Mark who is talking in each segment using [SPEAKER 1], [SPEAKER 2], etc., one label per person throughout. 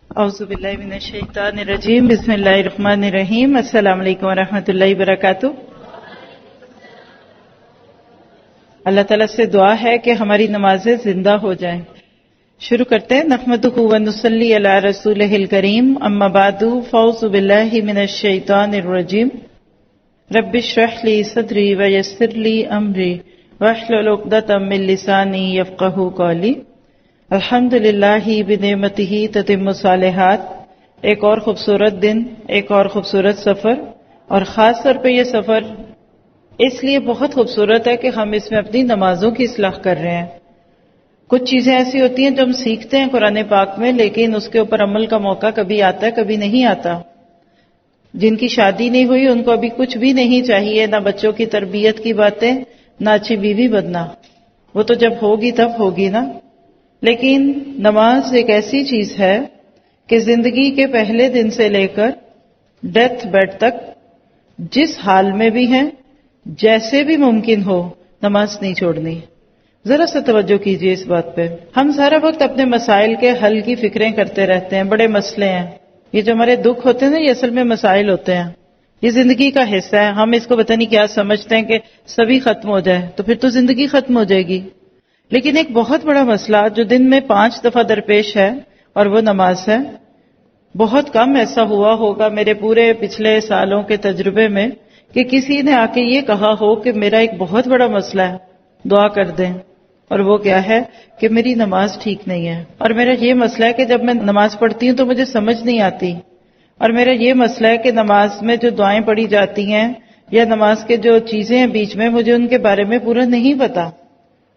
[SPEAKER 1] اعوذ باللہ من الشیطان الرجیم بسم اللہ الرحمن الرحیم السلام علیکم ورحمۃ اللہ وبرکاتہ۔ اللہ تعالیٰ سے دعا ہے کہ ہماری نمازیں زندہ ہو جائیں۔ شروع کرتے ہیں۔ نحمدہ ونصلی علی رسولہ الکریم، اما بعد فاعوذ باللہ من الشیطان الرجیم، رب اشرح لی صدری ویسر لی امری واحلل عقدۃ من لسانی یفقہوا قولی۔ الحمدللہ بنعمتہ تتم الصالحات۔ ایک اور خوبصورت دن، ایک اور خوبصورت سفر، اور خاص طور پہ یہ سفر اس لیے بہت خوبصورت ہے کہ ہم اس میں اپنی نمازوں کی اصلاح کر رہے ہیں۔ کچھ چیزیں ایسی ہوتی ہیں جو ہم سیکھتے ہیں قرآن پاک میں، لیکن اس کے اوپر عمل کا موقع کبھی آتا ہے کبھی نہیں آتا۔ جن کی شادی نہیں ہوئی ان کو ابھی کچھ بھی نہیں چاہیے، نہ بچوں کی تربیت کی باتیں، نہ اچھی بیوی بننا، وہ تو جب ہوگی تب ہوگی نا۔ لیکن نماز ایک ایسی چیز ہے کہ زندگی کے پہلے دن سے لے کر ڈیتھ بیڈ تک جس حال میں بھی ہیں، جیسے بھی ممکن ہو، نماز نہیں چھوڑنی۔ ذرا سا توجہ کیجئے اس بات پہ۔ ہم سارا وقت اپنے مسائل کے حل کی فکریں کرتے رہتے ہیں، بڑے مسئلے ہیں۔ یہ جو ہمارے دکھ ہوتے ہیں نا، یہ اصل میں مسائل ہوتے ہیں، یہ زندگی کا حصہ ہے۔ ہم اس کو پتہ نہیں کیا سمجھتے ہیں کہ سبھی ختم ہو جائے تو پھر تو زندگی ختم ہو جائے گی۔ لیکن ایک بہت بڑا مسئلہ جو دن میں 5 دفعہ درپیش ہے، اور وہ نماز ہے۔ بہت کم ایسا ہوا ہوگا میرے پورے پچھلے سالوں کے تجربے میں کہ کسی نے آ کے یہ کہا ہو کہ میرا ایک بہت بڑا مسئلہ ہے، دعا کر دیں۔ اور وہ کیا ہے کہ میری نماز ٹھیک نہیں ہے، اور میرا یہ مسئلہ ہے کہ جب میں نماز پڑھتی ہوں تو مجھے سمجھ نہیں آتی، اور میرا یہ مسئلہ ہے کہ نماز میں جو دعائیں پڑھی جاتی ہیں یا نماز کے جو چیزیں ہیں بیچ میں، مجھے ان کے بارے میں پورا نہیں پتا۔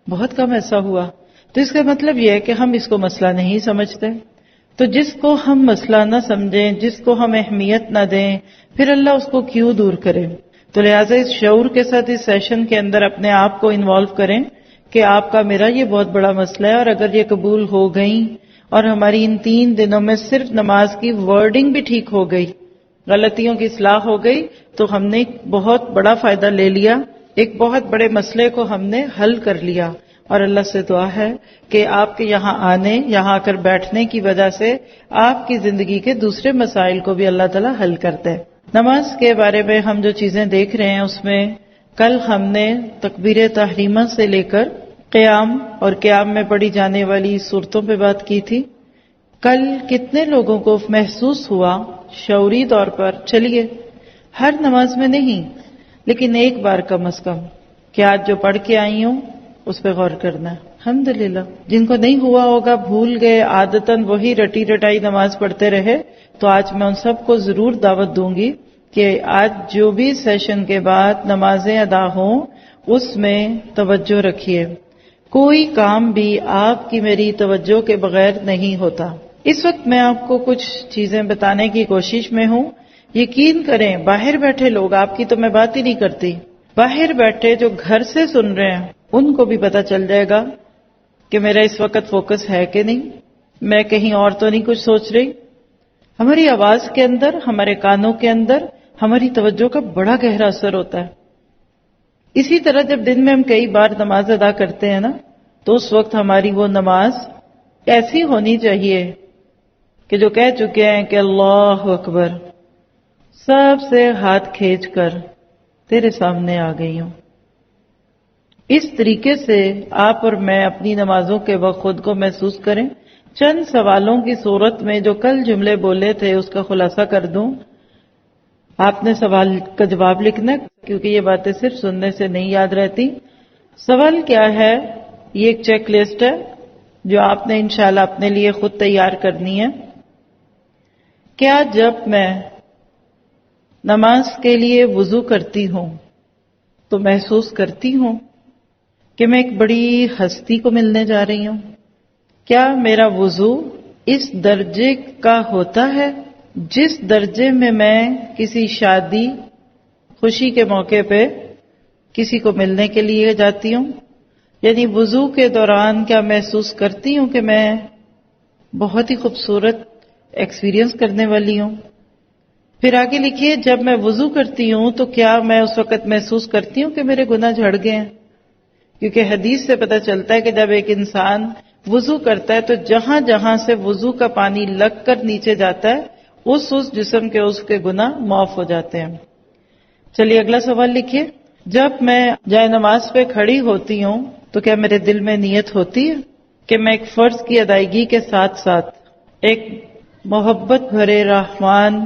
[SPEAKER 1] بہت کم ایسا ہوا۔ تو اس کا مطلب یہ ہے کہ ہم اس کو مسئلہ نہیں سمجھتے۔ تو جس کو ہم مسئلہ نہ سمجھیں، جس کو ہم اہمیت نہ دیں، پھر اللہ اس کو کیوں دور کرے؟ تو لہٰذا اس شعور کے ساتھ اس سیشن کے اندر اپنے آپ کو انوالو کریں کہ آپ کا میرا یہ بہت بڑا مسئلہ ہے، اور اگر یہ قبول ہو گئیں اور ہماری ان 3 دنوں میں صرف نماز کی ورڈنگ بھی ٹھیک ہو گئی، غلطیوں کی اصلاح ہو گئی، تو ہم نے بہت بڑا فائدہ لے لیا، ایک بہت بڑے مسئلے کو ہم نے حل کر لیا۔ اور اللہ سے دعا ہے کہ آپ کے یہاں آنے، یہاں آ کر بیٹھنے کی وجہ سے آپ کی زندگی کے دوسرے مسائل کو بھی اللہ تعالیٰ حل کرتے ہیں۔ نماز کے بارے میں ہم جو چیزیں دیکھ رہے ہیں اس میں کل ہم نے تکبیر تحریمہ سے لے کر قیام اور قیام میں پڑھی جانے والی صورتوں پہ بات کی تھی۔ کل کتنے لوگوں کو محسوس ہوا شعوری طور پر، چلیے ہر نماز میں نہیں لیکن ایک بار کم از کم، کہ آج جو پڑھ کے آئی ہوں اس پہ غور کرنا ہے۔ الحمدللہ جن کو نہیں ہوا ہوگا، بھول گئے، عادتاً وہی رٹی رٹائی نماز پڑھتے رہے، تو آج میں ان سب کو ضرور دعوت دوں گی کہ آج جو بھی سیشن کے بعد نمازیں ادا ہوں اس میں توجہ رکھیے۔ کوئی کام بھی آپ کی میری توجہ کے بغیر نہیں ہوتا۔ اس وقت میں آپ کو کچھ چیزیں بتانے کی کوشش میں ہوں۔ یقین کریں باہر بیٹھے لوگ، آپ کی تو میں بات ہی نہیں کرتی، باہر بیٹھے جو گھر سے سن رہے ہیں ان کو بھی پتا چل جائے گا کہ میرا اس وقت فوکس ہے کہ نہیں، میں کہیں اور تو نہیں کچھ سوچ رہی۔ ہماری آواز کے اندر، ہمارے کانوں کے اندر ہماری توجہ کا بڑا گہرا اثر ہوتا ہے۔ اسی طرح جب دن میں ہم کئی بار نماز ادا کرتے ہیں نا، تو اس وقت ہماری وہ نماز ایسی ہونی چاہیے کہ جو کہہ چکے ہیں کہ اللہ اکبر، سب سے ہاتھ کھینچ کر تیرے سامنے آ گئی ہوں۔ اس طریقے سے آپ اور میں اپنی نمازوں کے وقت خود کو محسوس کریں۔ چند سوالوں کی صورت میں جو کل جملے بولے تھے اس کا خلاصہ کر دوں۔ آپ نے سوال کا جواب لکھنا ہے کیونکہ یہ باتیں صرف سننے سے نہیں یاد رہتی۔ سوال کیا ہے؟ یہ ایک چیک لسٹ ہے جو آپ نے انشاءاللہ اپنے لیے خود تیار کرنی ہے۔ کیا جب میں نماز کے لیے وضو کرتی ہوں تو محسوس کرتی ہوں کہ میں ایک بڑی ہستی کو ملنے جا رہی ہوں؟ کیا میرا وضو اس درجے کا ہوتا ہے جس درجے میں کسی شادی خوشی کے موقع پہ کسی کو ملنے کے لیے جاتی ہوں؟ یعنی وضو کے دوران کیا محسوس کرتی ہوں کہ میں بہت ہی خوبصورت ایکسپیرینس کرنے والی ہوں؟ پھر آگے لکھیے، جب میں وضو کرتی ہوں تو کیا میں اس وقت محسوس کرتی ہوں کہ میرے گناہ جھڑ گئے ہیں؟ کیونکہ حدیث سے پتہ چلتا ہے کہ جب ایک انسان وضو کرتا ہے تو جہاں جہاں سے وضو کا پانی لگ کر نیچے جاتا ہے اس جسم کے اس کے گناہ معاف ہو جاتے ہیں. چلیے اگلا سوال لکھیے. جب میں جائے نماز پہ کھڑی ہوتی ہوں تو کیا میرے دل میں نیت ہوتی ہے کہ میں ایک فرض کی ادائیگی کے ساتھ ساتھ ایک محبت بھرے رحمان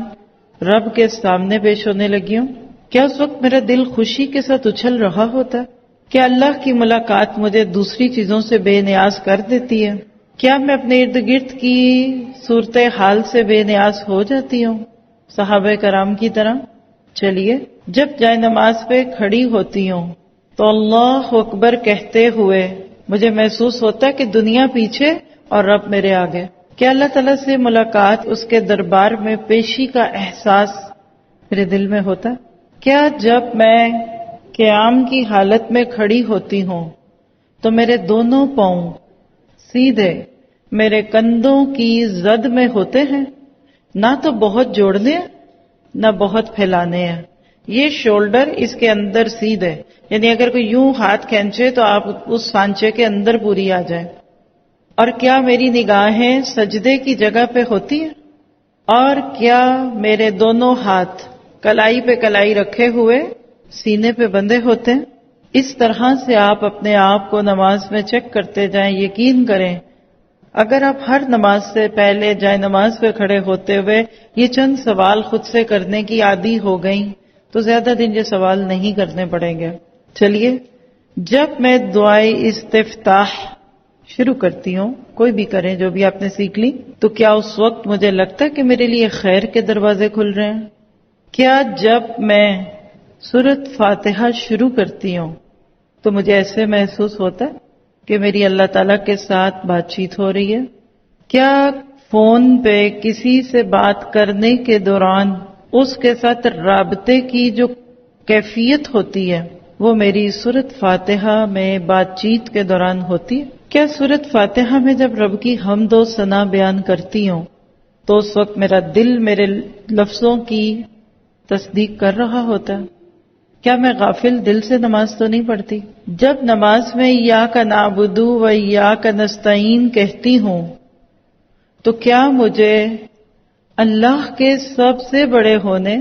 [SPEAKER 1] رب کے سامنے پیش ہونے لگی ہوں؟ کیا اس وقت میرا دل خوشی کے ساتھ اچھل رہا ہوتا ہے؟ کیا اللہ کی ملاقات مجھے دوسری چیزوں سے بے نیاز کر دیتی ہے؟ کیا میں اپنے ارد گرد کی صورتحال سے بے نیاز ہو جاتی ہوں صحابہ کرام کی طرح؟ چلیے جب جائے نماز پہ کھڑی ہوتی ہوں تو اللہ اکبر کہتے ہوئے مجھے محسوس ہوتا ہے کہ دنیا پیچھے اور رب میرے آگے. کیا اللہ تعالیٰ سے ملاقات اس کے دربار میں پیشی کا احساس میرے دل میں ہوتا ہے؟ کیا جب میں قیام کی حالت میں کھڑی ہوتی ہوں تو میرے دونوں پاؤں سیدھے میرے کندھوں کی زد میں ہوتے ہیں؟ نہ تو بہت جوڑنے ہیں نہ بہت پھیلانے ہیں. یہ شولڈر اس کے اندر سیدھے، یعنی اگر کوئی یوں ہاتھ کھینچے تو آپ اس سانچے کے اندر پوری آ جائیں. اور کیا میری نگاہیں سجدے کی جگہ پہ ہوتی ہیں؟ اور کیا میرے دونوں ہاتھ کلائی پہ کلائی رکھے ہوئے سینے پہ بندھے ہوتے ہیں؟ اس طرح سے آپ اپنے آپ کو نماز میں چیک کرتے جائیں. یقین کریں اگر آپ ہر نماز سے پہلے جائے نماز پہ کھڑے ہوتے ہوئے یہ چند سوال خود سے کرنے کی عادی ہو گئیں تو زیادہ دن یہ سوال نہیں کرنے پڑیں گے. چلیے جب میں دعائے استفتاح شروع کرتی ہوں، کوئی بھی کریں جو بھی آپ نے سیکھ لی، تو کیا اس وقت مجھے لگتا ہے کہ میرے لیے خیر کے دروازے کھل رہے ہیں؟ کیا جب میں سورۃ فاتحہ شروع کرتی ہوں تو مجھے ایسے محسوس ہوتا ہے کہ میری اللہ تعالیٰ کے ساتھ بات چیت ہو رہی ہے؟ کیا فون پہ کسی سے بات کرنے کے دوران اس کے ساتھ رابطے کی جو کیفیت ہوتی ہے وہ میری سورۃ فاتحہ میں بات چیت کے دوران ہوتی ہے؟ کیا سورۃ فاتحہ میں جب رب کی حمد و ثنا بیان کرتی ہوں تو اس وقت میرا دل میرے لفظوں کی تصدیق کر رہا ہوتا ہے؟ کیا میں غافل دل سے نماز تو نہیں پڑھتی؟ جب نماز میں ایاک نعبد و ایاک نستعین کہتی ہوں تو کیا مجھے اللہ کے سب سے بڑے ہونے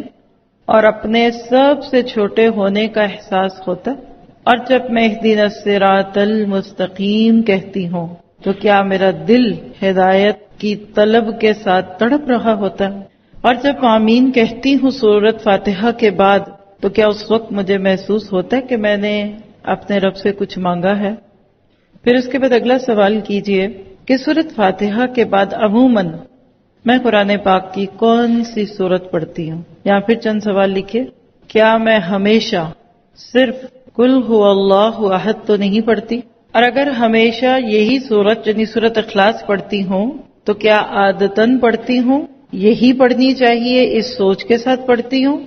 [SPEAKER 1] اور اپنے سب سے چھوٹے ہونے کا احساس ہوتا ہے؟ اور جب میں اہدنا الصراط المستقیم کہتی ہوں تو کیا میرا دل ہدایت کی طلب کے ساتھ تڑپ رہا ہوتا ہے؟ اور جب آمین کہتی ہوں سورۃ فاتحہ کے بعد تو کیا اس وقت مجھے محسوس ہوتا ہے کہ میں نے اپنے رب سے کچھ مانگا ہے؟ پھر اس کے بعد اگلا سوال کیجئے کہ سورۃ فاتحہ کے بعد عموماً میں قرآن پاک کی کون سی سورت پڑھتی ہوں؟ یا پھر چند سوال لکھیے. کیا میں ہمیشہ صرف قل هو اللہ احد تو نہیں پڑھتی؟ اور اگر ہمیشہ یہی سورت یعنی سورۃ اخلاص پڑھتی ہوں تو کیا عادتاً پڑھتی ہوں، یہی پڑھنی چاہیے اس سوچ کے ساتھ پڑھتی ہوں،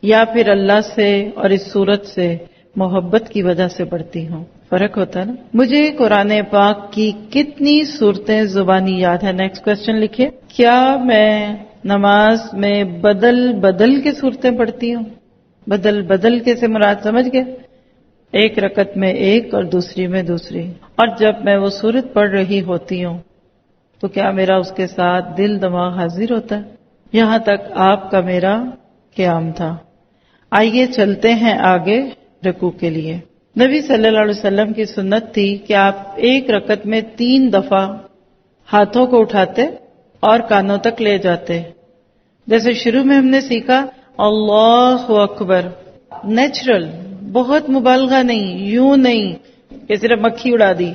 [SPEAKER 1] یا پھر اللہ سے اور اس سورت سے محبت کی وجہ سے پڑھتی ہوں؟ فرق ہوتا ہے نا. مجھے قرآن پاک کی کتنی صورتیں زبانی یاد ہیں؟ نیکسٹ کوسچن لکھیے. کیا میں نماز میں بدل کے صورتیں پڑھتی ہوں؟ بدل کے سے مراد سمجھ گئے؟ ایک رکعت میں ایک اور دوسری میں دوسری. اور جب میں وہ صورت پڑھ رہی ہوتی ہوں تو کیا میرا اس کے ساتھ دل دماغ حاضر ہوتا ہے؟ یہاں تک آپ کا میرا قیام تھا. آئیے چلتے ہیں آگے رکوع کے لیے. نبی صلی اللہ علیہ وسلم کی سنت تھی کہ آپ ایک رکعت میں 3 دفعہ ہاتھوں کو اٹھاتے اور کانوں تک لے جاتے. جیسے شروع میں ہم نے سیکھا اللہ اکبر، نیچرل، بہت مبالغہ نہیں، یوں نہیں کہ صرف مکھی اڑا دی.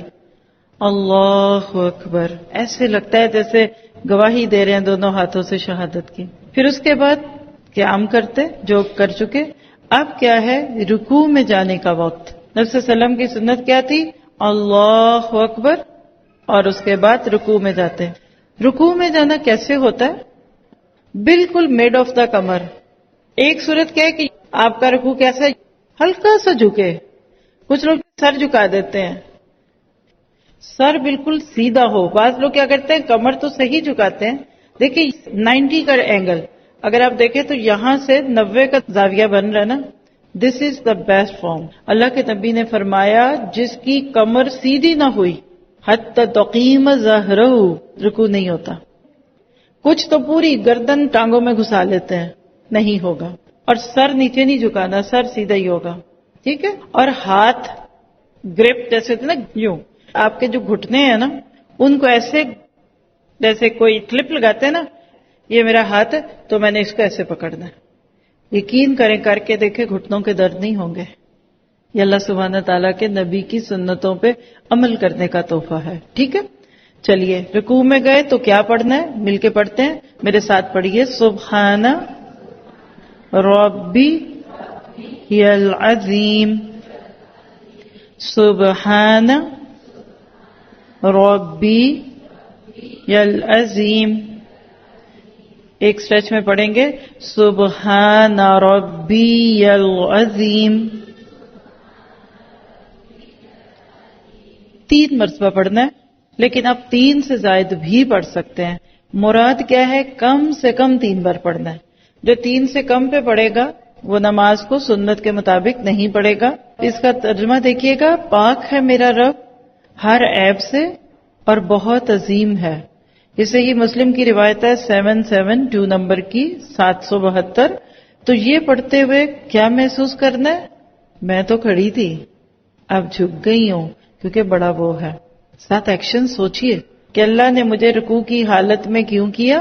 [SPEAKER 1] اللہ اکبر، ایسے لگتا ہے جیسے گواہی دے رہے ہیں دونوں ہاتھوں سے شہادت کی. پھر اس کے بعد قیام کرتے جو کر چکے. اب کیا ہے؟ رکوع میں جانے کا وقت. نبی صلی اللہ علیہ وسلم کی سنت کیا تھی؟ اللہ اکبر اور اس کے بعد رکوع میں جاتے. رکوع میں جانا کیسے ہوتا ہے؟ بالکل میڈ آف دا کمر. ایک صورت کیا ہے کہ آپ کا رکوع کیسا ہے؟ ہلکا سا جھکے. کچھ لوگ سر جھکا دیتے ہیں، سر بالکل سیدھا ہو. بعض لوگ کیا کرتے ہیں کمر تو صحیح جھکاتے ہیں. دیکھیں 90 کا اینگل اگر آپ دیکھیں تو یہاں سے 90 کا زاویہ بن رہا ہے نا. دس از دا بیسٹ فارم. اللہ کے نبی نے فرمایا جس کی کمر سیدھی نہ ہوئی حتی تقیم ظہرہ، رکوع نہیں ہوتا. کچھ تو پوری گردن ٹانگوں میں گھسا لیتے ہیں، نہیں ہوگا. اور سر نیچے نہیں جھکانا، سر سیدھا ہی ہوگا. ٹھیک ہے. اور ہاتھ گرپ جیسے ہوتے نا، یوں آپ کے جو گھٹنے ہیں نا ان کو ایسے جیسے کوئی کلپ لگاتے ہیں نا، یہ میرا ہاتھ ہے تو میں نے اس کو ایسے پکڑنا ہے. یقین کریں، کر کے دیکھیں، گھٹنوں کے درد نہیں ہوں گے. یہ اللہ سبحانہ تعالیٰ کے نبی کی سنتوں پہ عمل کرنے کا تحفہ ہے. ٹھیک ہے. چلیے رکوع میں گئے تو کیا پڑھنا ہے، مل کے پڑھتے ہیں. میرے ساتھ پڑھیے، سبحان ربی العظیم، سبحان ربی العظیم. ایک سٹریچ میں پڑھیں گے، سبحان ربی العظیم. 3 مرتبہ پڑھنا ہے، لیکن آپ 3 سے زائد بھی پڑھ سکتے ہیں. مراد کیا ہے، کم سے کم 3 بار پڑھنا ہے. جو 3 سے کم پہ پڑھے گا وہ نماز کو سنت کے مطابق نہیں پڑھے گا. اس کا ترجمہ دیکھیے گا، پاک ہے میرا رب ہر عیب سے اور بہت عظیم ہے. اسے ہی مسلم کی روایت ہے 772 نمبر کی 772. تو یہ پڑھتے ہوئے کیا محسوس کرنا ہے، میں تو کھڑی تھی اب جھک گئی ہوں کیونکہ بڑا وہ ہے. 7 ایکشن سوچئے کہ اللہ نے مجھے رکوع کی حالت میں کیوں کیا،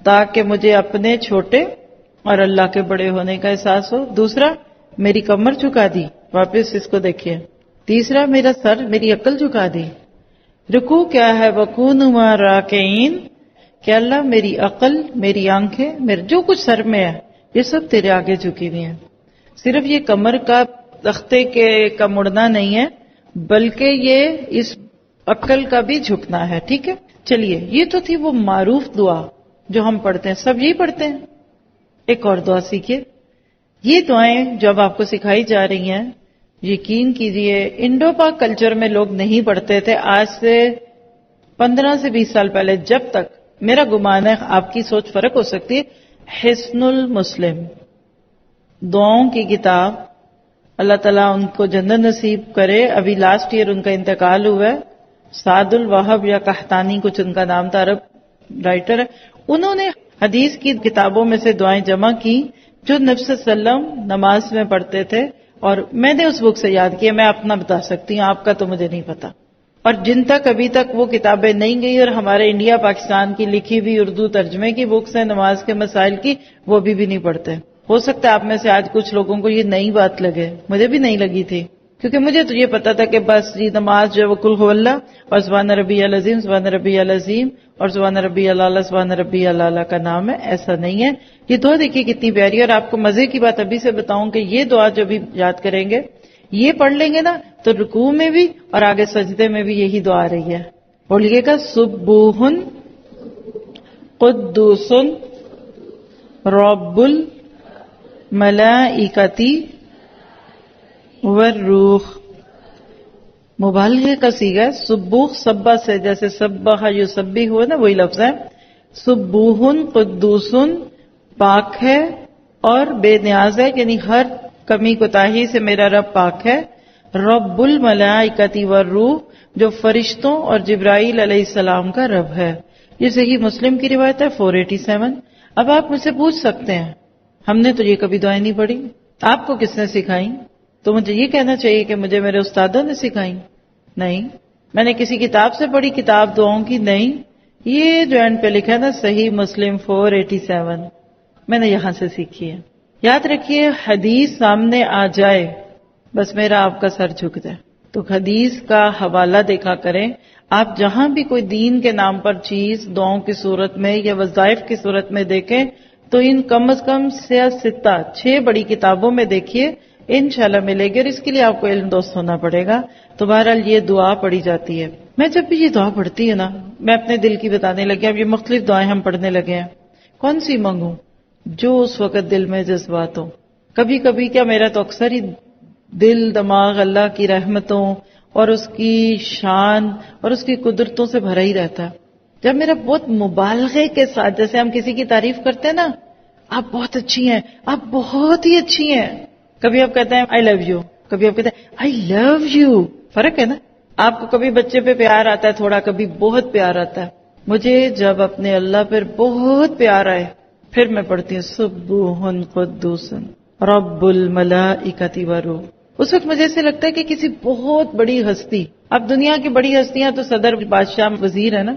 [SPEAKER 1] تاکہ مجھے اپنے چھوٹے اور اللہ کے بڑے ہونے کا احساس ہو. دوسرا، میری کمر جھکا دی، واپس اس کو دیکھیے. تیسرا، میرا سر، میری عقل جھکا دی. رکوع کیا ہے، وَكُونُوا مَعَ الرَّاكِعِينَ، کہ اللہ میری عقل، میری آنکھیں، میرے جو کچھ سر میں ہے یہ سب تیرے آگے جھکی ہوئی ہیں. صرف یہ کمر کا تختے کا مڑنا نہیں ہے، بلکہ یہ اس عقل کا بھی جھکنا ہے. ٹھیک ہے. چلیے، یہ تو تھی وہ معروف دعا جو ہم پڑھتے ہیں، سب یہی پڑھتے ہیں. ایک اور دعا سیکھیے. یہ دعائیں جب آپ کو سکھائی جا رہی ہیں، یقین کیجئے انڈو پاک کلچر میں لوگ نہیں پڑھتے تھے. آج سے 15 سے 20 سال پہلے، جب تک میرا گمان ہے آپ کی سوچ فرق ہو سکتی ہے. حصن المسلم دعاؤں کی کتاب، اللہ تعالیٰ ان کو جنت نصیب کرے. ابھی لاسٹ ایئر ان کا انتقال ہوا ہے. سعد الوہاب یا قحطانی کچھ ان کا نام تھا، عرب رائٹر ہے. انہوں نے حدیث کی کتابوں میں سے دعائیں جمع کی جو نبی صلی اللہ علیہ وسلم نماز میں پڑھتے تھے، اور میں نے اس بک سے یاد کیا. میں اپنا بتا سکتی ہوں، آپ کا تو مجھے نہیں پتا. اور جن تک ابھی تک وہ کتابیں نہیں گئی اور ہمارے انڈیا پاکستان کی لکھی ہوئی اردو ترجمے کی بکس ہیں نماز کے مسائل کی، وہ بھی نہیں پڑھتے. ہو سکتا ہے آپ میں سے آج کچھ لوگوں کو یہ نئی بات لگے، مجھے بھی نہیں لگی تھی، کیونکہ مجھے تو یہ پتا تھا کہ بس یہ نماز جو ہے وہ قل هو اللہ اور سبحان ربی العظیم، سبحان ربی العظیم اور سبحان ربی العلی، سبحان ربی العلی کا نام ہے. ایسا نہیں ہے. یہ دعا دیکھیے کتنی پیاری. اور آپ کو مزے کی بات ابھی سے بتاؤں کہ یہ دعا جو بھی یاد کریں گے، یہ پڑھ لیں گے نا تو رکوع میں بھی اور آگے سجدے میں بھی یہی دعا آ رہی ہے. بولیے گا، سبوح قدوس رب الملائکۃ والروح. مبالغے کا صیغہ ہے. سبوح سبہ سے، جیسے سبح یسبح ہوا نا، وہی لفظ ہے. سبوح قدوس پاک ہے اور بے نیاز ہے، یعنی ہر کمی کوتاہی سے میرا رب پاک ہے. رب الملائکۃ والروح، جو فرشتوں اور جبرائیل علیہ السلام کا رب ہے. یہ صحیح مسلم کی روایت ہے 487. اب آپ مجھ سے پوچھ سکتے ہیں، ہم نے تو یہ کبھی دعائیں نہیں پڑھی، آپ کو کس نے سکھائیں؟ تو مجھے یہ کہنا چاہیے کہ مجھے میرے استادوں نے سکھائیں. نہیں، میں نے کسی کتاب سے پڑھی کتاب دعاؤں کی، نہیں. یہ جو اینڈ پہ لکھا ہے نا صحیح مسلم 487، میں نے یہاں سے سیکھی ہے. یاد رکھیے، حدیث سامنے آ جائے بس میرا آپ کا سر جھک جائے. تو حدیث کا حوالہ دیکھا کریں. آپ جہاں بھی کوئی دین کے نام پر چیز دعاؤں کی صورت میں یا وظائف کی صورت میں دیکھیں تو ان کم از کم 6 بڑی کتابوں میں دیکھیے، انشاءاللہ ملے گی. اور اس کے لیے آپ کو علم دوست ہونا پڑے گا. تو بہرحال یہ دعا پڑھی جاتی ہے. میں جب بھی یہ دعا پڑھتی ہے نا، میں اپنے دل کی بتانے لگی. اب یہ مختلف دعائیں ہم پڑھنے لگے ہیں، کون سی مانگوں جو اس وقت دل میں جذبات ہو. کبھی کبھی کیا، میرا تو اکثر ہی دل دماغ اللہ کی رحمتوں اور اس کی شان اور اس کی قدرتوں سے بھرا ہی رہتا ہے. جب میرا بہت مبالغے کے ساتھ، جیسے ہم کسی کی تعریف کرتے ہیں نا، آپ بہت اچھی ہیں، آپ بہت ہی اچھی ہیں. کبھی آپ کہتے ہیں آئی لو یو، کبھی آپ کہتے ہیں آئی لو یو. فرق ہے نا. آپ کو کبھی بچے پہ پیار آتا ہے تھوڑا، کبھی بہت پیار آتا ہے. مجھے جب اپنے اللہ پر بہت پیار آئے پھر میں پڑھتی ہوں سبوح قدوس رب الملائکۃ والروح. اس وقت مجھے ایسے لگتا ہے کہ کسی بہت بڑی ہستی، اب دنیا کی بڑی ہستیاں تو صدر، بادشاہ، وزیر ہے نا،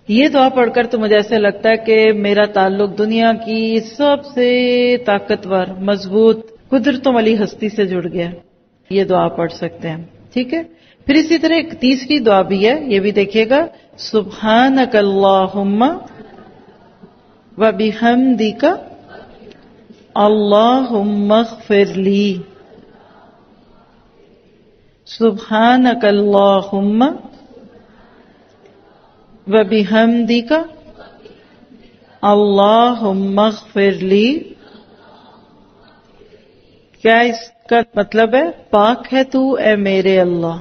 [SPEAKER 1] یہ دعا پڑھ کر تو مجھے ایسا لگتا ہے کہ میرا تعلق دنیا کی سب سے طاقتور، مضبوط، قدرتوں والی ہستی سے جڑ گیا. یہ دعا پڑھ سکتے ہیں. ٹھیک ہے. پھر اسی طرح ایک تیسری دعا بھی ہے، یہ بھی دیکھیے گا. سبحانک اللہم وبحمدک اللہم اغفر لی. سبحانک اللہم وبحمدک اللہم اغفر لی. کیا اس کا مطلب ہے؟ پاک ہے تو اے میرے اللہ،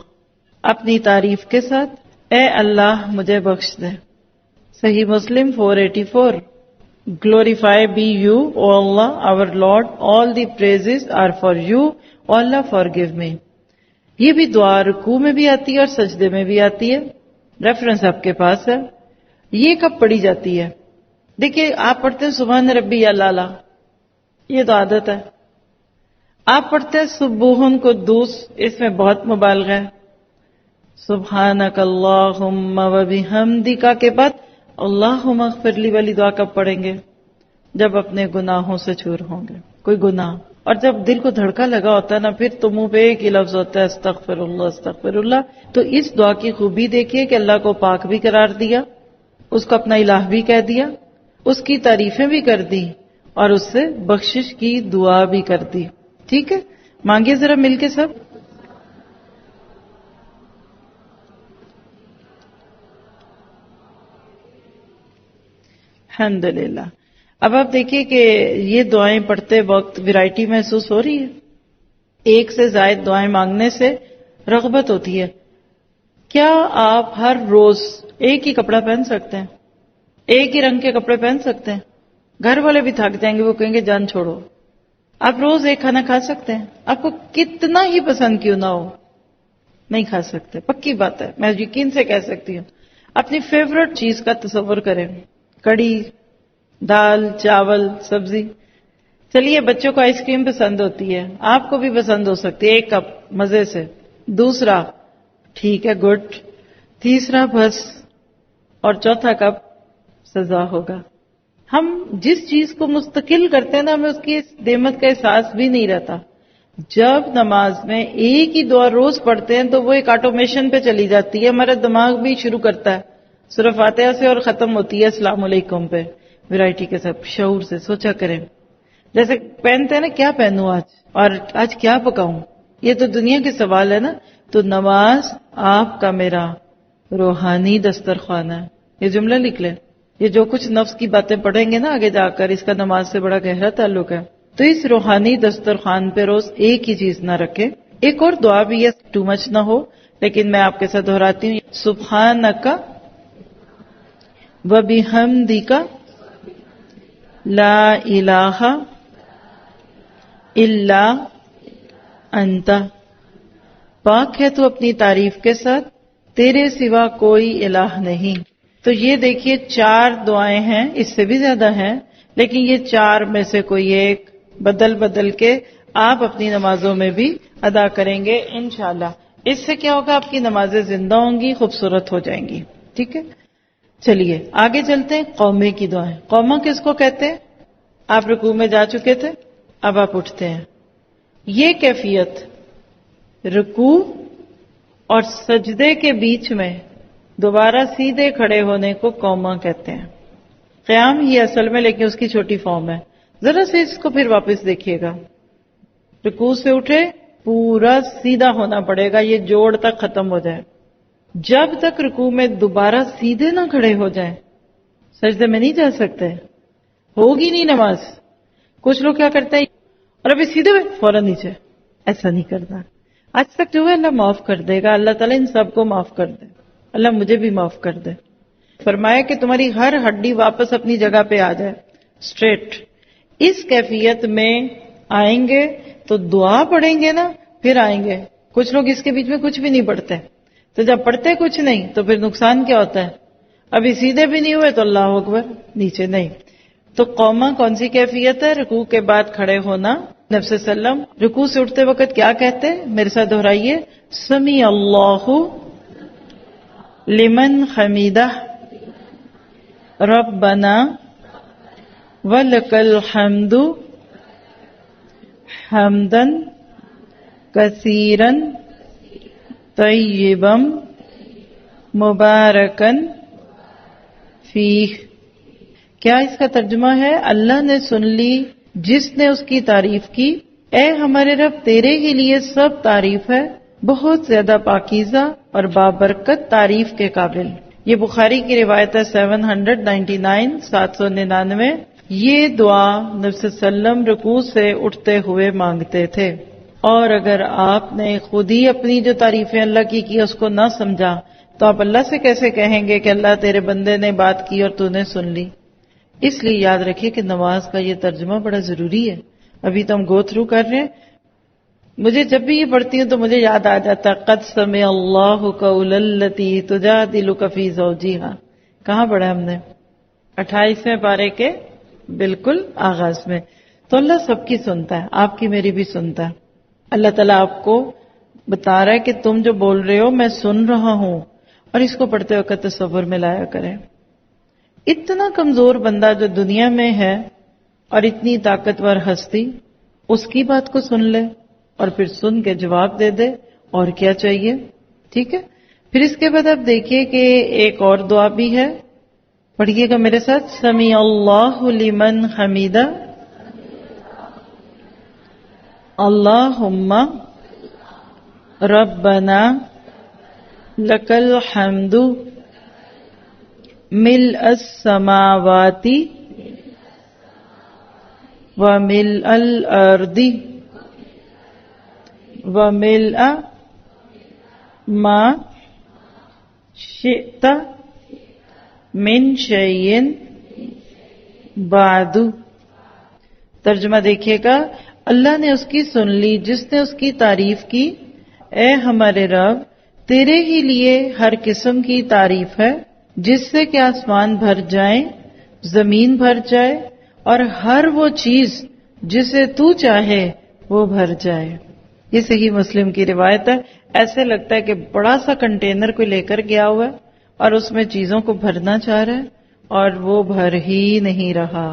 [SPEAKER 1] اپنی تعریف کے ساتھ، اے اللہ مجھے بخش دے. صحیح مسلم 484. Glorify be you, O Allah, our Lord, all the praises are for you, O Allah forgive me. یہ بھی دعا رکوع میں بھی آتی ہے اور سجدے میں بھی آتی ہے. ریفرنس آپ کے پاس ہے. یہ کب پڑھی جاتی ہے؟ دیکھیے، آپ پڑھتے ہیں سبحان ربی الاعلی، یہ تو عادت ہے. آپ پڑھتے ہیں سبوح قدوس، اس میں بہت مبالغہ ہے. سبحانک اللہم وبحمدک کے بعد اللہم اغفر لی والی دعا کب پڑھیں گے؟ جب اپنے گناہوں سے چور ہوں گے، کوئی گناہ، اور جب دل کو دھڑکا لگا ہوتا ہے نا، پھر تو منہ پہ ایک ہی لفظ ہوتا ہے استغفر اللہ استغفر اللہ. تو اس دعا کی خوبی دیکھیے کہ اللہ کو پاک بھی قرار دیا، اس کو اپنا الہ بھی کہہ دیا، اس کی تعریفیں بھی کر دی، اور اس سے بخشش کی دعا بھی کر دی. ٹھیک ہے، مانگیے ذرا مل کے سب. الحمدللہ. اب آپ دیکھیے کہ یہ دعائیں پڑھتے وقت ویرائٹی محسوس ہو رہی ہے. ایک سے زائد دعائیں مانگنے سے رغبت ہوتی ہے. کیا آپ ہر روز ایک ہی کپڑا پہن سکتے ہیں؟ ایک ہی رنگ کے کپڑے پہن سکتے ہیں؟ گھر والے بھی تھک جائیں گے، وہ کہیں گے جان چھوڑو. آپ روز ایک کھانا کھا سکتے ہیں؟ آپ کو کتنا ہی پسند کیوں نہ ہو، نہیں کھا سکتے. پکی بات ہے، میں یقین سے کہہ سکتی ہوں. اپنی فیورٹ چیز کا تصور کریں، کڑی، دال، چاول، سبزی. چلیے، بچوں کو آئس کریم پسند ہوتی ہے، آپ کو بھی پسند ہو سکتی ہے، ایک کپ مزے سے. دوسرا ٹھیک ہے، گڈ. تیسرا بس، اور چوتھا کپ سزا ہوگا. ہم جس چیز کو مستقل کرتے ہیں نا، ہمیں اس کی نعمت کا احساس بھی نہیں رہتا. جب نماز میں ایک ہی دعا روز پڑھتے ہیں تو وہ ایک آٹومیشن پہ چلی جاتی ہے. ہمارا دماغ بھی شروع کرتا ہے سورہ فاتحہ سے اور ختم ہوتی ہے السلام علیکم پہ. ویرائٹی کے ساتھ شعور سے سوچا کریں. جیسے پہنتے ہیں نا، کیا پہنوں آج، اور آج کیا پکاؤں، یہ تو دنیا کے سوال ہے نا. تو نماز آپ کا میرا روحانی دسترخوان ہے. یہ جملہ لکھ لیں. یہ جو کچھ نفس کی باتیں پڑھیں گے نا آگے جا کر، اس کا نماز سے بڑا گہرا تعلق ہے. تو اس روحانی دسترخوان پہ روز ایک ہی چیز نہ رکھے. ایک اور دعا بھی ہے، ٹو مچ نہ ہو، لیکن میں آپ کے ساتھ دہراتی ہوں. سبحانک وبحمدک لا الہ الا انت. پاک ہے تو اپنی تعریف کے ساتھ، تیرے سوا کوئی الہ نہیں. تو یہ دیکھیے 4 دعائیں ہیں، اس سے بھی زیادہ ہیں، لیکن یہ 4 میں سے کوئی ایک بدل بدل کے آپ اپنی نمازوں میں بھی ادا کریں گے انشاءاللہ. اس سے کیا ہوگا؟ آپ کی نمازیں زندہ ہوں گی، خوبصورت ہو جائیں گی. ٹھیک ہے، چلیے آگے چلتے ہیں. قومے کی دعائیں. قومہ کس کو کہتے ہیں؟ آپ رکوع میں جا چکے تھے، اب آپ اٹھتے ہیں. یہ کیفیت رکوع اور سجدے کے بیچ میں دوبارہ سیدھے کھڑے ہونے کو قومہ کہتے ہیں. قیام ہی اصل میں، لیکن اس کی چھوٹی فارم ہے. ذرا سے اس کو پھر واپس دیکھیے گا. رکوع سے اٹھے، پورا سیدھا ہونا پڑے گا، یہ جوڑ تک ختم ہو جائے. جب تک رکوع میں دوبارہ سیدھے نہ کھڑے ہو جائیں، سجدے میں نہیں جا سکتے، ہوگی نہیں نماز. کچھ لوگ کیا کرتے ہیں، اور ابھی سیدھے ہوئے فوراً نیچے. ایسا نہیں کرنا. آج تک جو ہے اللہ معاف کر دے گا. اللہ تعالیٰ ان سب کو معاف کر دے. اللہ مجھے بھی معاف کر دے. فرمایا کہ تمہاری ہر ہڈی واپس اپنی جگہ پہ آ جائے اسٹریٹ. اس کیفیت میں آئیں گے تو دعا پڑھیں گے نا، پھر آئیں گے. کچھ لوگ اس کے بیچ میں کچھ بھی نہیں پڑھتے، تو جب پڑھتے کچھ نہیں تو پھر نقصان کیا ہوتا ہے؟ ابھی سیدھے بھی نہیں ہوئے تو اللہ اکبر، نیچے نہیں. تو قوما کون سی کیفیت ہے؟ رکوع کے بعد کھڑے ہونا. نبی صلی اللہ علیہ وسلم رکوع سے اٹھتے وقت کیا کہتے ہیں؟ میرے ساتھ دہرائیے، سمیع اللہ لمن حمیدہ ربنا وَلَكَ الْحَمْدُ حَمْدًا كَثِيرًا طَيِّبًا مُبَارَكًا فِيهِ. کیا اس کا ترجمہ ہے؟ اللہ نے سن لی جس نے اس کی تعریف کی، اے ہمارے رب تیرے ہی لیے سب تعریف ہے، بہت زیادہ پاکیزہ اور بابرکت تعریف کے قابل. یہ بخاری کی روایت ہے 799 799. یہ دعا نبی صلی اللہ علیہ وسلم رکوع سے اٹھتے ہوئے مانگتے تھے. اور اگر آپ نے خود ہی اپنی جو تعریفیں اللہ کی اس کو نہ سمجھا تو آپ اللہ سے کیسے کہیں گے کہ اللہ تیرے بندے نے بات کی اور تو نے سن لی؟ اس لیے یاد رکھیے کہ نماز کا یہ ترجمہ بڑا ضروری ہے. ابھی تو ہم گو تھرو کر رہے ہیں. مجھے جب بھی یہ پڑھتی ہوں تو مجھے یاد آ جاتا ہے قد سمع اللہ قول التی تجادلک فی زوجہا. کہاں پڑھا ہم نے؟ 28ویں پارے کے بالکل آغاز میں. تو اللہ سب کی سنتا ہے، آپ کی میری بھی سنتا ہے. اللہ تعالیٰ آپ کو بتا رہا ہے کہ تم جو بول رہے ہو میں سن رہا ہوں. اور اس کو پڑھتے وقت تصور میں لایا کریں. اتنا کمزور بندہ جو دنیا میں ہے اور اتنی طاقتور ہستی، اس کی بات کو سن لے اور پھر سن کے جواب دے دے، اور کیا چاہیے؟ ٹھیک ہے. پھر اس کے بعد آپ دیکھیے کہ ایک اور دعا بھی ہے، پڑھیے گا میرے ساتھ، سمیع اللہ لمن حمیدہ اللہم ربنا لک الحمد ملء السماوات وملء الارض وملء ما شئت من شیء بعد. ترجمہ دیکھیے گا، اللہ نے اس کی سن لی جس نے اس کی تعریف کی، اے ہمارے رب تیرے ہی لیے ہر قسم کی تعریف ہے جس سے کہ آسمان بھر جائیں، زمین بھر جائے اور ہر وہ چیز جسے تو چاہے وہ بھر جائے. یہ صحیح مسلم کی روایت ہے. ایسے لگتا ہے کہ بڑا سا کنٹینر کوئی لے کر گیا ہوا ہے اور اس میں چیزوں کو بھرنا چاہ رہا ہے اور وہ بھر ہی نہیں رہا.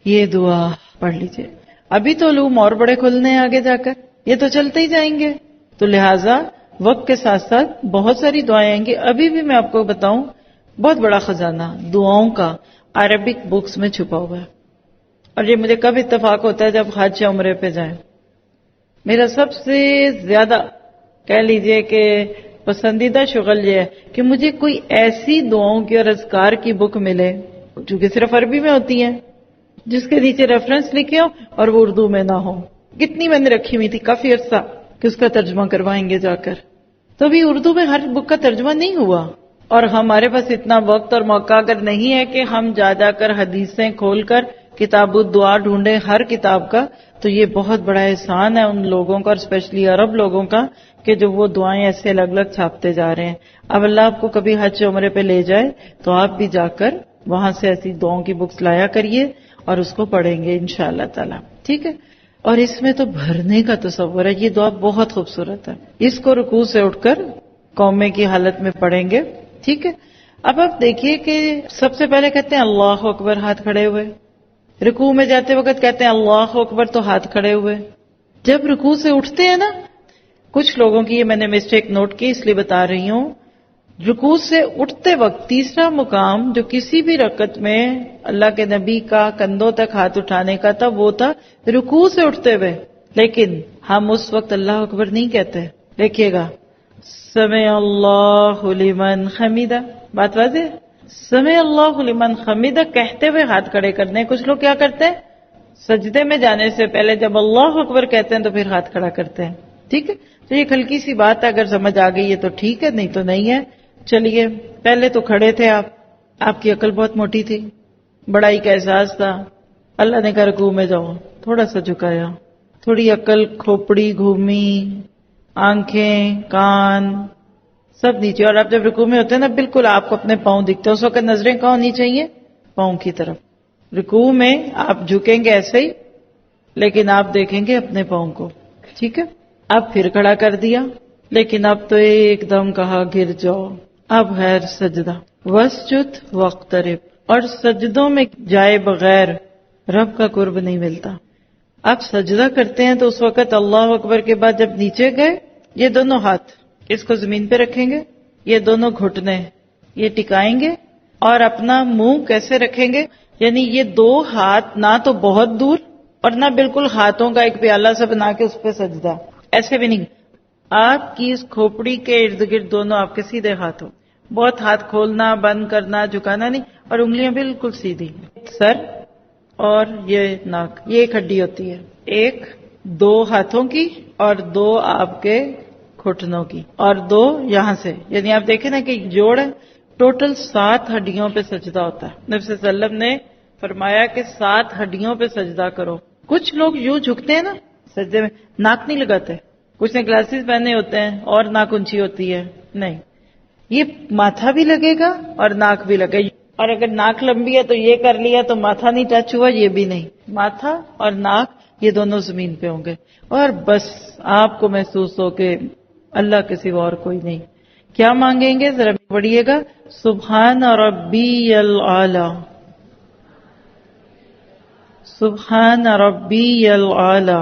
[SPEAKER 1] یہ دعا پڑھ لیجئے. ابھی تو علوم اور بڑے کھلنے ہیں آگے جا کر، یہ تو چلتے ہی جائیں گے. تو لہٰذا وقت کے ساتھ ساتھ بہت ساری دعائیں آئیں گی. ابھی بھی میں آپ کو بتاؤں، بہت بڑا خزانہ دعاؤں کا عربک بکس میں چھپا ہوا ہے. اور یہ مجھے کب اتفاق ہوتا ہے؟ جب حج یا عمرے پہ جائیں. میرا سب سے زیادہ کہہ لیجئے کہ پسندیدہ شغل یہ ہے کہ مجھے کوئی ایسی دعاؤں کی اور اذکار کی بک ملے جو کہ صرف عربی میں ہوتی ہیں، جس کے نیچے ریفرنس لکھے ہو اور وہ اردو میں نہ ہو. کتنی میں نے رکھی ہوئی تھی کافی عرصہ کہ اس کا ترجمہ کروائیں گے جا کر. تو ابھی اردو میں ہر بک کا ترجمہ نہیں ہوا، اور ہمارے پاس اتنا وقت اور موقع اگر نہیں ہے کہ ہم جا کر حدیثیں کھول کر کتاب الدعا ڈھونڈیں ہر کتاب کا، تو یہ بہت بڑا احسان ہے ان لوگوں کا اور اسپیشلی عرب لوگوں کا کہ جو وہ دعائیں ایسے الگ الگ چھاپتے جا رہے ہیں. اب اللہ آپ کو کبھی حج عمرے پہ لے جائے تو آپ بھی جا کر وہاں سے ایسی دعاؤں کی بکس لایا کریے اور اس کو پڑھیں گے انشاءاللہ تعالی. ٹھیک ہے. اور اس میں تو بھرنے کا تصور ہے. یہ دعا بہت خوبصورت ہے. اس کو رکوع سے اٹھ کر قومے کی حالت میں پڑھیں گے. ٹھیک ہے. اب آپ دیکھیے کہ سب سے پہلے کہتے ہیں اللہ اکبر، ہاتھ کھڑے ہوئے. رکوع میں جاتے وقت کہتے ہیں اللہ اکبر تو ہاتھ کھڑے ہوئے. جب رکوع سے اٹھتے ہیں نا، کچھ لوگوں کی یہ میں نے مسٹیک نوٹ کی اس لیے بتا رہی ہوں، رکوع سے اٹھتے وقت تیسرا مقام جو کسی بھی رکعت میں اللہ کے نبی کا کندھوں تک ہاتھ اٹھانے کا تھا وہ تھا رکوع سے اٹھتے ہوئے. لیکن ہم اس وقت اللہ اکبر نہیں کہتے. دیکھیے گا، سمع اللہ لمن حمیدہ، بات واضح. سمع اللہ لمن حمیدہ کہتے ہوئے ہاتھ کھڑے کرنے. کچھ لوگ کیا کرتے ہیں، سجدے میں جانے سے پہلے جب اللہ اکبر کہتے ہیں تو پھر ہاتھ کھڑا کرتے ہیں. ٹھیک ہے. تو یہ ہلکی سی بات ہے، اگر سمجھ آ گئی ہے تو ٹھیک ہے، نہیں تو نہیں ہے. چلیے، پہلے تو کھڑے تھے آپ کی عقل بہت موٹی تھی، بڑائی کا احساس تھا. اللہ نے کہا رکوع میں جاؤ، تھوڑا سا جھکایا، تھوڑی عقل کھوپڑی گھومی، آنکھیں کان سب نیچے. اور آپ جب رکوع میں ہوتے ہیں نا بالکل آپ کو اپنے پاؤں دکھتے ہیں. اس وقت نظریں کہاں ہونی چاہیے؟ پاؤں کی طرف. رکوع میں آپ جھکیں گے ایسے ہی لیکن آپ دیکھیں گے اپنے پاؤں کو. ٹھیک ہے. اب پھر کھڑا کر دیا لیکن اب تو ایک دم کہا گر جاؤ. اب ہے سجدہ. وسجد واقترب. اور سجدوں میں جائے بغیر رب کا قرب نہیں ملتا. آپ سجدہ کرتے ہیں تو اس وقت اللہ اکبر کے بعد جب نیچے گئے یہ دونوں ہاتھ اس کو زمین پہ رکھیں گے, یہ دونوں گھٹنے یہ ٹکائیں گے اور اپنا منہ کیسے رکھیں گے, یعنی یہ دو ہاتھ نہ تو بہت دور اور نہ بالکل ہاتھوں کا ایک پیالہ سا بنا کے اس پہ سجدہ, ایسے بھی نہیں. آپ کی اس کھوپڑی کے ارد گرد دونوں آپ کے سیدھے ہاتھ ہو. بہت ہاتھ کھولنا بند کرنا جھکانا نہیں, اور انگلیاں بالکل سیدھی. سر اور یہ ناک یہ ایک ہڈی ہوتی ہے, ایک دو ہاتھوں کی اور دو آپ کے گھٹنوں کی اور دو یہاں سے, یعنی آپ دیکھیں نا کہ جوڑ ہے. ٹوٹل 7 ہڈیوں پہ سجدہ ہوتا ہے. نبی صلی اللہ علیہ وسلم نے فرمایا کہ 7 ہڈیوں پہ سجدہ کرو. کچھ لوگ یوں جھکتے ہیں نا سجدے میں, ناک نہیں لگاتے. کچھ نے گلاسز پہنے ہوتے ہیں اور ناک اونچی ہوتی ہے. نہیں, یہ ماتھا بھی لگے گا اور ناک بھی لگے گا. اور اگر ناک لمبی ہے تو یہ کر لیا تو ماتھا نہیں ٹچ ہوا, یہ بھی نہیں. ماتھا اور ناک یہ دونوں زمین پہ ہوں گے اور بس آپ کو محسوس ہو کہ اللہ کے سوا اور کوئی نہیں. کیا مانگیں گے ذرا پڑھیے گا. سبحان ربی العالی, سبحان ربی العالی,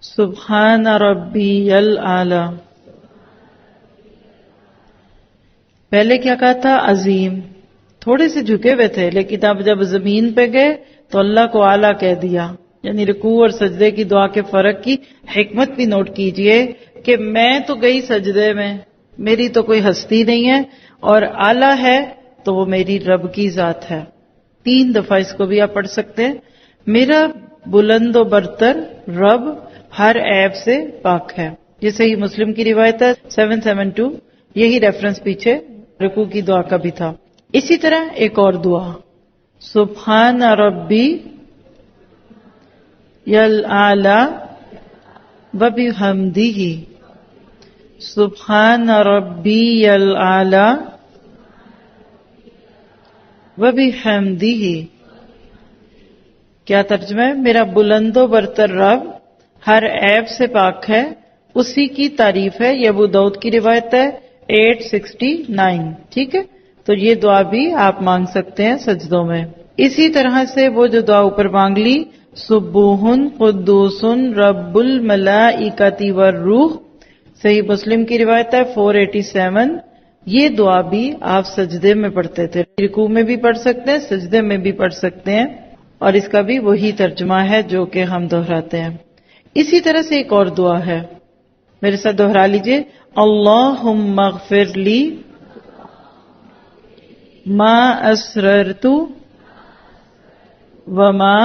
[SPEAKER 1] سبحان ربی العالی. پہلے کیا کہا تھا؟ عظیم. تھوڑے سے جھکے ہوئے تھے لیکن اب جب زمین پہ گئے تو اللہ کو اعلیٰ کہہ دیا. یعنی رکوع اور سجدے کی دعا کے فرق کی حکمت بھی نوٹ کیجئے کہ میں تو گئی سجدے میں, میری تو کوئی ہستی نہیں ہے, اور اعلیٰ ہے تو وہ میری رب کی ذات ہے. 3 دفعہ اس کو بھی آپ پڑھ سکتے ہیں. میرا بلند و برتر رب ہر عیب سے پاک ہے. یہ صحیح مسلم کی روایت ہے 772. یہی ریفرنس پیچھے رکوع کی دعا کا بھی تھا. اسی طرح ایک اور دعا, سبحان ربی العالی وبحمدہ, سبحان ربی العالی وبحمدہ. کیا ترجمہ ہے؟ میرا بلند و برتر رب ہر عیب سے پاک ہے, اسی کی تعریف ہے. یہ ابو داؤد کی روایت ہے 869. ٹھیک ہے, تو یہ دعا بھی آپ مانگ سکتے ہیں سجدوں میں. اسی طرح سے وہ جو دعا اوپر مانگ لی, سبوحن قدوسن رب الملائکۃ والروح, صحیح مسلم کی روایت ہے 487. یہ دعا بھی آپ سجدے میں پڑھتے تھے. رکوع میں بھی پڑھ سکتے ہیں, سجدے میں بھی پڑھ سکتے ہیں, اور اس کا بھی وہی ترجمہ ہے جو کہ ہم دہراتے ہیں. اسی طرح سے ایک اور دعا ہے, میرے ساتھ دہرا لیجئے. اللہم اغفر لی ما اسررت وما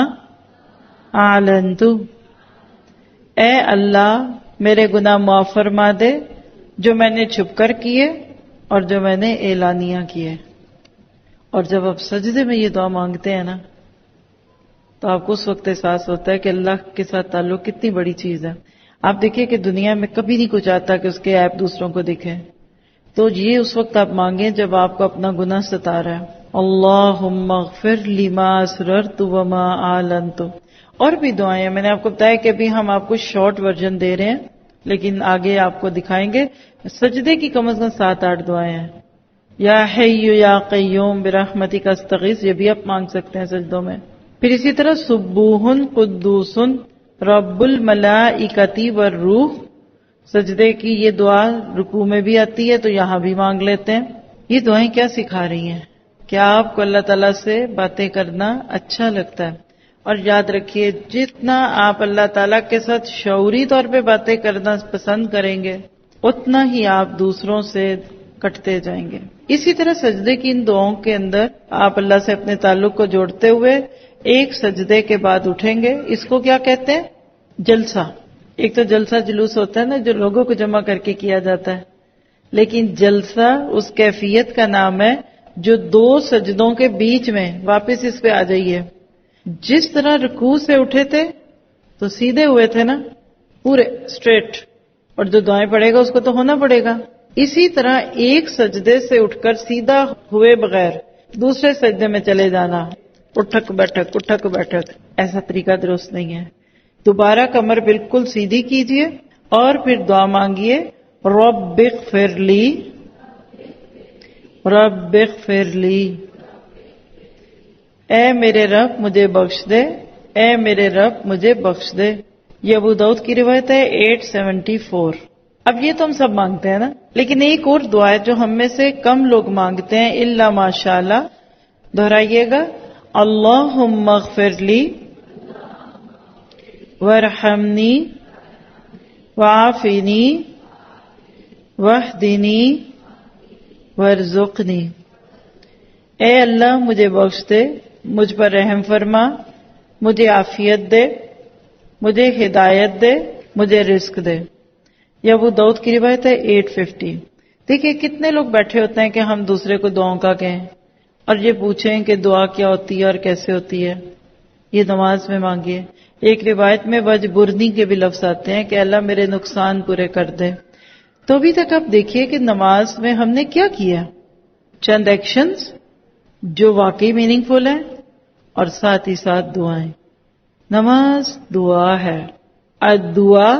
[SPEAKER 1] اعلنت. اے اللہ میرے گناہ معاف فرما دے جو میں نے چھپ کر کیے اور جو میں نے اعلانیہ کیے. اور جب آپ سجدے میں یہ دعا مانگتے ہیں نا تو آپ کو اس وقت احساس ہوتا ہے کہ اللہ کے ساتھ تعلق کتنی بڑی چیز ہے. آپ دیکھیے کہ دنیا میں کبھی نہیں کچھ آتا کہ اس کے عیب دوسروں کو دکھے, تو یہ اس وقت آپ مانگیں جب آپ کو اپنا گناہ ستا رہا ہے. اللہم اغفر لی ما اسررت وما اعلنت. اور بھی دعائیں ہیں, میں نے آپ کو بتایا کہ ابھی ہم آپ کو شارٹ ورژن دے رہے ہیں لیکن آگے آپ کو دکھائیں گے. سجدے کی کم از کم 7-8 دعائیں ہیں. یا حی یا قیوم برحمتک استغیث, یہ بھی آپ مانگ سکتے ہیں سجدوں میں. پھر اسی طرح سبوحن قدوسن رب الملائکۃ والروح, سجدے کی یہ دعا رکوع میں بھی آتی ہے تو یہاں بھی مانگ لیتے ہیں. یہ دعائیں کیا سکھا رہی ہیں؟ کیا آپ کو اللہ تعالیٰ سے باتیں کرنا اچھا لگتا ہے؟ اور یاد رکھیے جتنا آپ اللہ تعالیٰ کے ساتھ شعوری طور پہ باتیں کرنا پسند کریں گے اتنا ہی آپ دوسروں سے کٹتے جائیں گے. اسی طرح سجدے کی ان دعاؤں کے اندر آپ اللہ سے اپنے تعلق کو جوڑتے ہوئے ایک سجدے کے بعد اٹھیں گے. اس کو کیا کہتے ہیں؟ جلسہ. ایک تو جلسہ جلوس ہوتا ہے نا جو لوگوں کو جمع کر کے کیا جاتا ہے, لیکن جلسہ اس کیفیت کا نام ہے جو 2 سجدوں کے بیچ میں. واپس اس پہ آ جائیے. جس طرح رکوع سے اٹھے تھے تو سیدھے ہوئے تھے نا, پورے اسٹریٹ, اور جو دعائیں پڑھے گا اس کو تو ہونا پڑے گا. اسی طرح ایک سجدے سے اٹھ کر سیدھا ہوئے بغیر دوسرے سجدے میں چلے جانا، اٹھک بیٹھک، ایسا طریقہ درست نہیں ہے. دوبارہ کمر بالکل سیدھی کیجئے اور پھر دعا مانگیے، رب اغفر لی، رب اغفر لی، اے میرے رب مجھے بخش دے، اے میرے رب مجھے بخش دے. یہ ابو داؤد کی روایت ہے 874. اب یہ تو ہم سب مانگتے ہیں نا، لیکن ایک اور دعا ہے جو ہم میں سے کم لوگ مانگتے ہیں، الا ماشاء اللہ. دہرائیے گا، اللہم اغفر لی وارحمنی وعافنی واہدنی وارزقنی. اے اللہ مجھے بخش دے، مجھ پر رحم فرما، مجھے عافیت دے، مجھے ہدایت دے، مجھے رزق دے. یہ ابو داؤد کی روایت ہے 850. دیکھیے کتنے لوگ بیٹھے ہوتے ہیں کہ ہم دوسرے کو دعاؤں کا کہیں اور یہ پوچھیں کہ دعا کیا ہوتی ہے اور کیسے ہوتی ہے. یہ نماز میں مانگیے. ایک روایت میں وجبرنی کے بھی لفظ آتے ہیں کہ اللہ میرے نقصان پورے کر دے. تو ابھی تک آپ دیکھیے کہ نماز میں ہم نے کیا کیا، چند ایکشنز جو واقعی میننگ فل ہیں اور ساتھ ہی ساتھ دعائیں. نماز دعا ہے. الدعا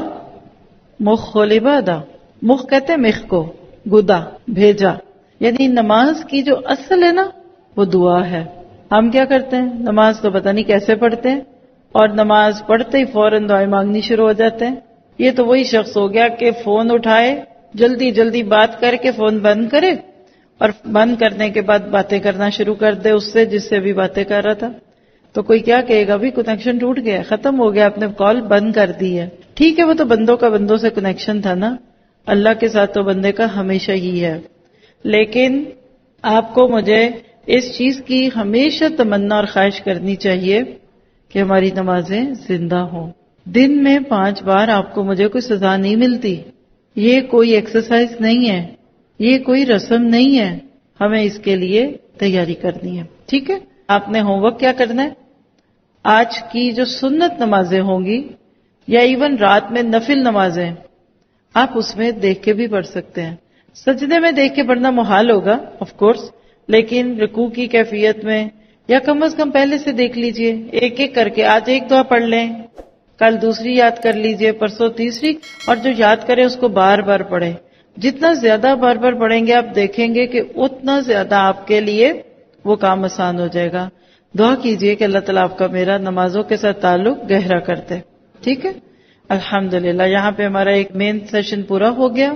[SPEAKER 1] مخ العبادہ، مخ کہتے ہیں مخ کو، گدا بھیجا، یعنی نماز کی جو اصل ہے نا وہ دعا ہے. ہم کیا کرتے ہیں، نماز تو پتہ نہیں کیسے پڑھتے ہیں اور نماز پڑھتے ہی فوراً دعائیں مانگنی شروع ہو جاتے ہیں. یہ تو وہی شخص ہو گیا کہ فون اٹھائے، جلدی جلدی بات کر کے فون بند کرے اور بند کرنے کے بعد باتیں کرنا شروع کر دے اس سے جس سے بھی باتیں کر رہا تھا. تو کوئی کیا کہے گا، بھی کنیکشن ٹوٹ گیا، ختم ہو گیا، آپ نے کال بند کر دی ہے. ٹھیک ہے وہ تو بندوں کا بندوں سے کنیکشن تھا نا، اللہ کے ساتھ تو بندے کا ہمیشہ ہی ہے. لیکن آپ کو مجھے اس چیز کی ہمیشہ تمنا اور خواہش کرنی چاہیے کہ ہماری نمازیں زندہ ہوں. دن میں 5 بار آپ کو مجھے کوئی سزا نہیں ملتی، یہ کوئی ایکسرسائز نہیں ہے، یہ کوئی رسم نہیں ہے. ہمیں اس کے لیے تیاری کرنی ہے. ٹھیک ہے، آپ نے ہوم ورک کیا کرنا ہے، آج کی جو سنت نمازیں ہوں گی یا ایون رات میں نفل نمازیں آپ اس میں دیکھ کے بھی پڑھ سکتے ہیں. سجدے میں دیکھ کے پڑھنا محال ہوگا آف کورس، لیکن رکوع کی کیفیت میں یا کم از کم پہلے سے دیکھ لیجئے، ایک ایک کر کے. آج ایک دعا پڑھ لیں، کل دوسری یاد کر لیجئے، پرسوں تیسری، اور جو یاد کرے اس کو بار بار پڑھیں. جتنا زیادہ بار بار پڑھیں گے آپ دیکھیں گے کہ اتنا زیادہ آپ کے لیے وہ کام آسان ہو جائے گا. دعا کیجئے کہ اللہ تعالیٰ آپ کا میرا نمازوں کے ساتھ تعلق گہرا کر دے. ٹھیک ہے، الحمدللہ. یہاں پہ ہمارا ایک مین سیشن پورا ہو گیا.